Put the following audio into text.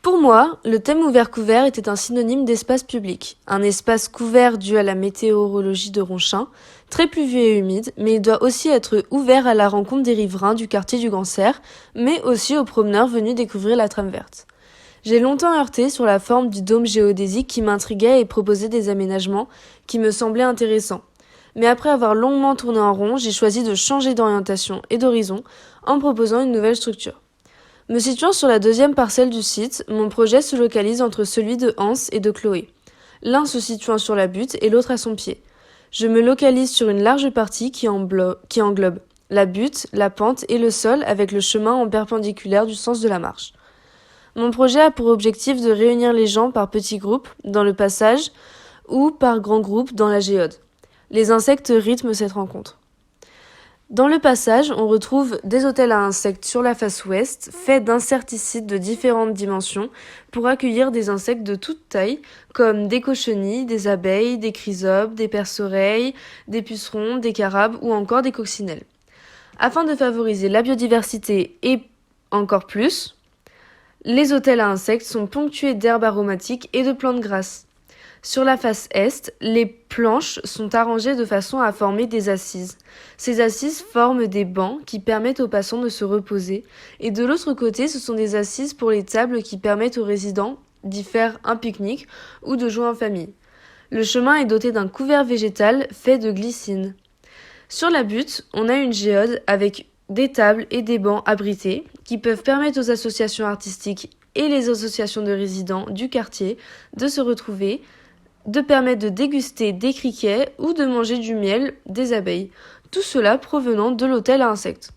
Pour moi, le thème ouvert-couvert était un synonyme d'espace public. Un espace couvert dû à la météorologie de Ronchin, très pluvieux et humide, mais il doit aussi être ouvert à la rencontre des riverains du quartier du Grand Cerf, mais aussi aux promeneurs venus découvrir la trame verte. J'ai longtemps heurté sur la forme du dôme géodésique qui m'intriguait et proposait des aménagements qui me semblaient intéressants. Mais après avoir longuement tourné en rond, j'ai choisi de changer d'orientation et d'horizon en proposant une nouvelle structure. Me situant sur la deuxième parcelle du site, mon projet se localise entre celui de Hans et de Chloé, l'un se situant sur la butte et l'autre à son pied. Je me localise sur une large partie qui englobe la butte, la pente et le sol avec le chemin en perpendiculaire du sens de la marche. Mon projet a pour objectif de réunir les gens par petits groupes dans le passage ou par grands groupes dans la géode. Les insectes rythment cette rencontre. Dans le passage, on retrouve des hôtels à insectes sur la face ouest, faits d'insecticides de différentes dimensions pour accueillir des insectes de toute taille, comme des cochenilles, des abeilles, des chrysopes, des perce-oreilles, des pucerons, des carabes ou encore des coccinelles. Afin de favoriser la biodiversité et encore plus, les hôtels à insectes sont ponctués d'herbes aromatiques et de plantes grasses. Sur la face est, les planches sont arrangées de façon à former des assises. Ces assises forment des bancs qui permettent aux passants de se reposer, et de l'autre côté, ce sont des assises pour les tables qui permettent aux résidents d'y faire un pique-nique ou de jouer en famille. Le chemin est doté d'un couvert végétal fait de glycine. Sur la butte, on a une géode avec des tables et des bancs abrités qui peuvent permettre aux associations artistiques et les associations de résidents du quartier de se retrouver, de permettre de déguster des criquets ou de manger du miel des abeilles, tout cela provenant de l'hôtel à insectes.